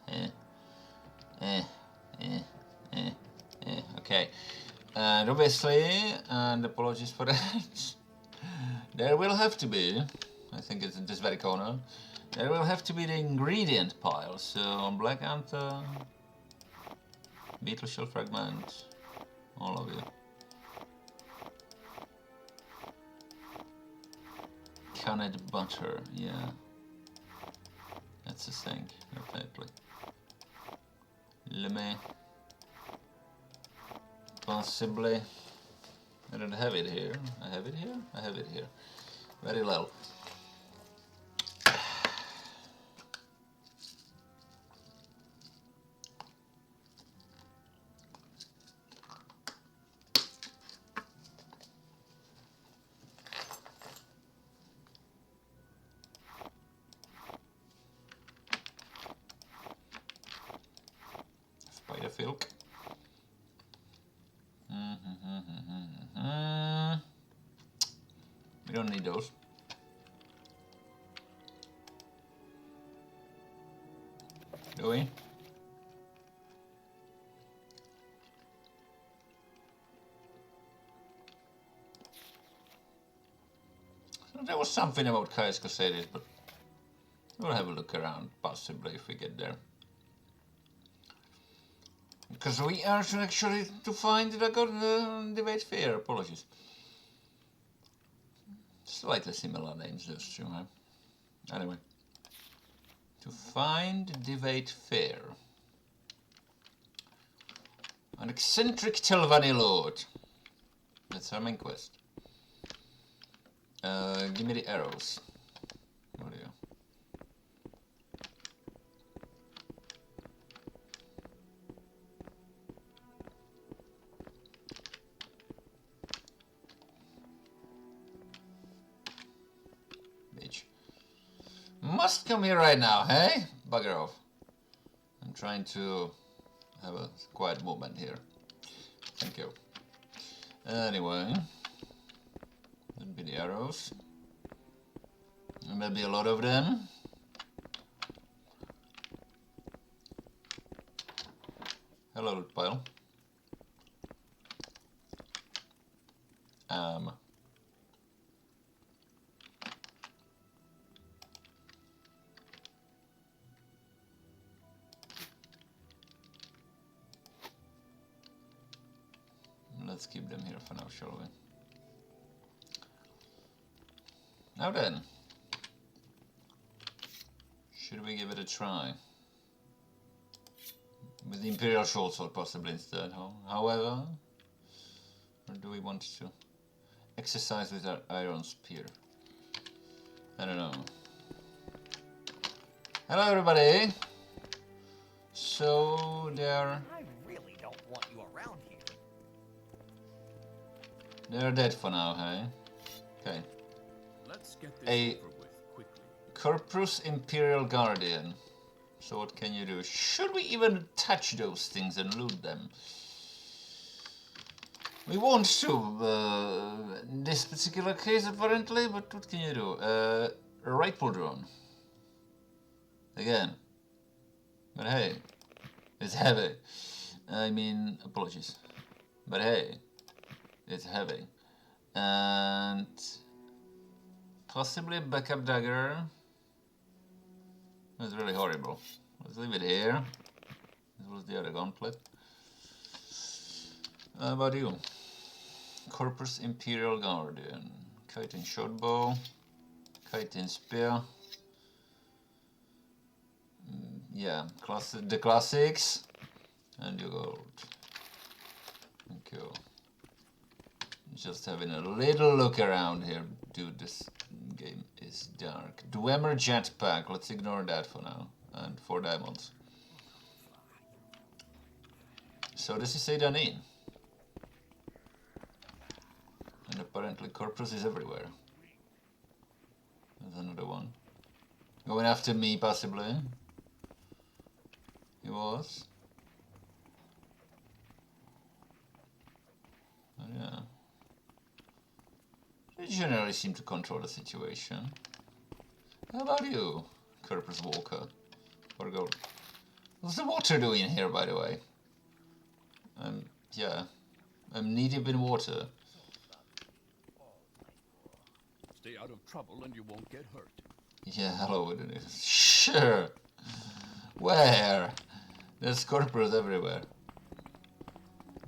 Okay, and obviously, and apologies for that, there will have to be, I think it's in this very corner, there will have to be the ingredient pile. So Black Anther, Beetle Shell Fragment, all of you. Canned butter, yeah. That's the thing, definitely. Lemay. Possibly. I don't have it here. I have it here? I have it here. Very low. Filk. We don't need those. Do we? So there was something about Kai's Crusaders, but we'll have a look around, possibly, if we get there. Because we are actually to find that I got the Debate Fair, apologies. Slightly similar names, those two, huh? Anyway. To find Divate Fair. An eccentric Telvanni lord. That's our main quest. Give me the arrows. What are you? Bitch. Must come here right now, hey? Bugger off. I'm trying to have a quiet moment here. Thank you. Anyway. That'll be the arrows. And there'll be a lot of them. Hello, loot pile. Let's keep them here for now, shall we? Now then, should we give it a try? With the Imperial Short Sword possibly instead, however? Or do we want to exercise with our Iron Spear? I don't know. Hello everybody! So they're... I really don't want you around here. They're dead for now, hey? Okay. Let's get this A over with quickly. Corpus Imperial Guardian. So what can you do? Should we even touch those things and loot them? We want to, in this particular case apparently, but what can you do? A rifle drone. Again. But hey, it's heavy. I mean, apologies. But hey, it's heavy. And possibly a backup dagger. That's really horrible. Let's leave it here. This was the other gauntlet. How about you? Corpus Imperial Guardian. Chitin Shortbow. Chitin Spear. Yeah, the classics. And you gold. Thank you. Just having a little look around here. Dude, this game is dark. Dwemer Jetpack. Let's ignore that for now. And 4 diamonds. So this is a Danin. And apparently Corpus is everywhere. There's another one. Going after me, possibly. He was. Oh, yeah. They generally seem to control the situation. How about you, Corpus Walker? Or gold? What's the water doing here, by the way? Yeah. I'm knee deep in water. Stay out of trouble and you won't get hurt. Yeah, hello. Sure. Where? There's corpors everywhere.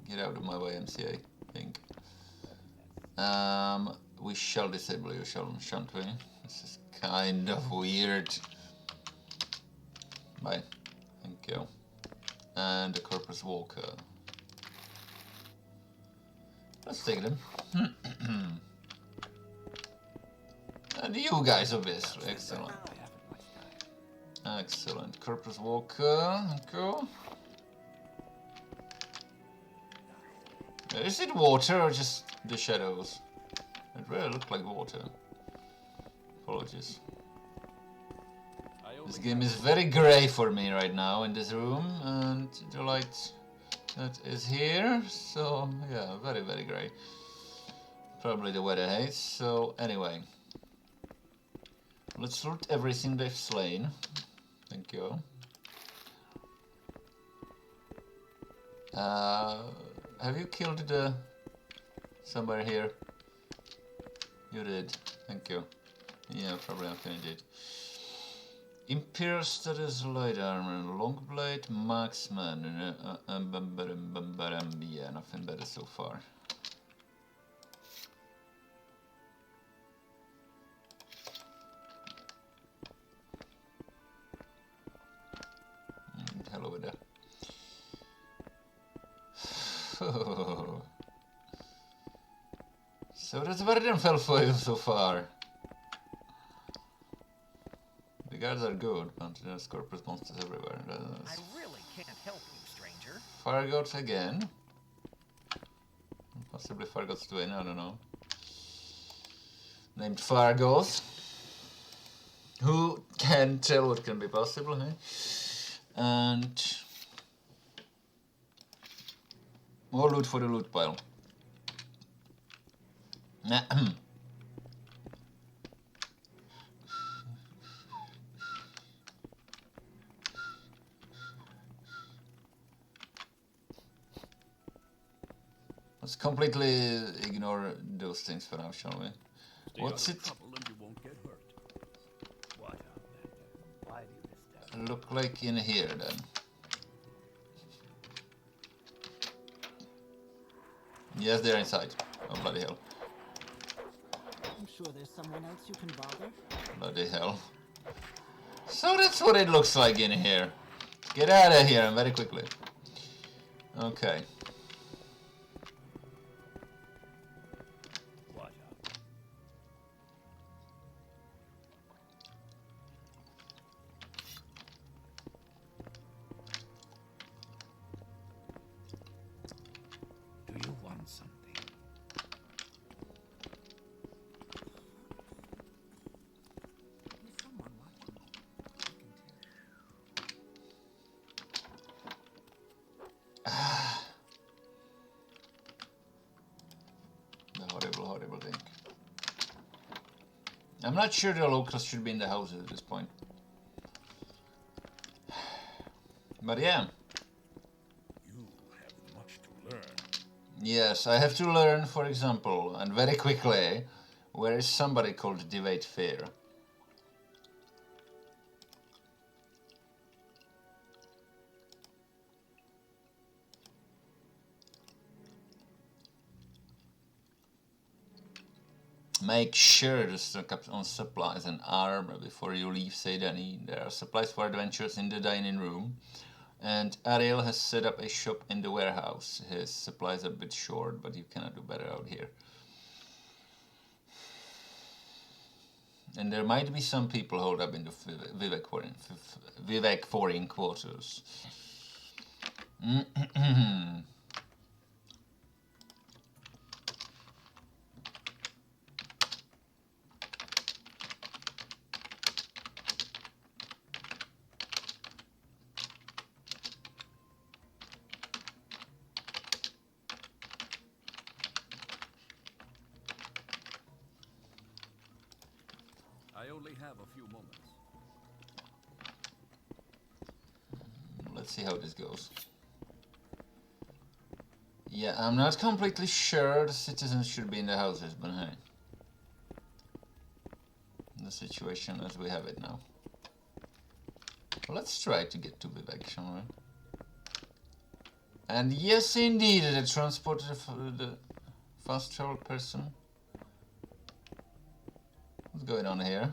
Get out of my way, MCA, I think. We shall disable you, shan't we? This is kind of weird. Bye. Thank you. And the Corpus Walker. Let's take them. And you guys, obviously. Excellent. Excellent. Corpus Walker. Go. Is it water or just the shadows? It really looked like water. Apologies. This game is very grey for me right now in this room, and the light that is here, so yeah, very, very grey. Probably the weather haze, so anyway. Let's loot everything they've slain. Thank you. Have you killed the... somewhere here? You did. Thank you. Yeah, probably after you did. Imperial status, light armor, long blade, marksman. Yeah, nothing better so far. So that's better than fell for you so far. The guards are good, but there's corporate monsters everywhere. I really can't help you, stranger. Fargods again. Possibly Fargods twin, I don't know. Named Fargoth. Who can tell what can be possible, eh? And more loot for the loot pile. Let's completely ignore those things for now, shall we? Stay What's out it of trouble and you won't get hurt. What, Outlander? Why do you disturb? look like in here then? Yes, they're inside. Oh, bloody hell. I'm sure there's someone else you can bother. Bloody hell. So that's what it looks like in here. Get out of here and very quickly. Okay. What, Do you want something? There's someone watching me. I can tell. The horrible, horrible thing. I'm not sure the locals should be in the houses at this point. But yeah. You have much to learn. Yes, I have to learn, for example, and very quickly, where is somebody called Divate Fear? Make sure to stock up on supplies and armor before you leave Seidani. There are supplies for adventures in the dining room. And Ariel has set up a shop in the warehouse. His supplies are a bit short, but you cannot do better out here. And there might be some people holed up in the Vivek Foreign quarters. I only have a few moments. Let's see how this goes. Yeah, I'm not completely sure the citizens should be in the houses, but hey. The situation as we have it now. Let's try to get to Vivek, shall we? And yes, indeed, the transport, the fast travel person. What's going on here?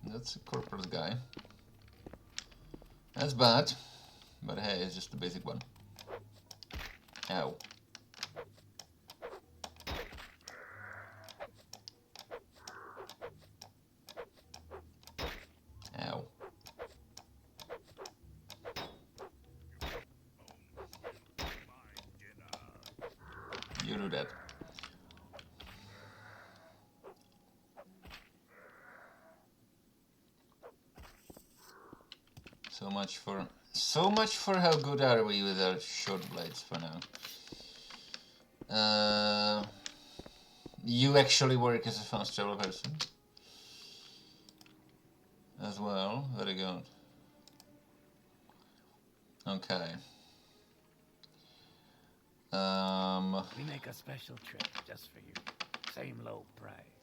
That's a corporate guy. That's bad, but hey, it's just the basic one. Ow. Ow. You do that. So much for how good are we with our short blades for now. You actually work as a fast travel person as well. Very good. Okay. We make a special trip just for you. Same low price.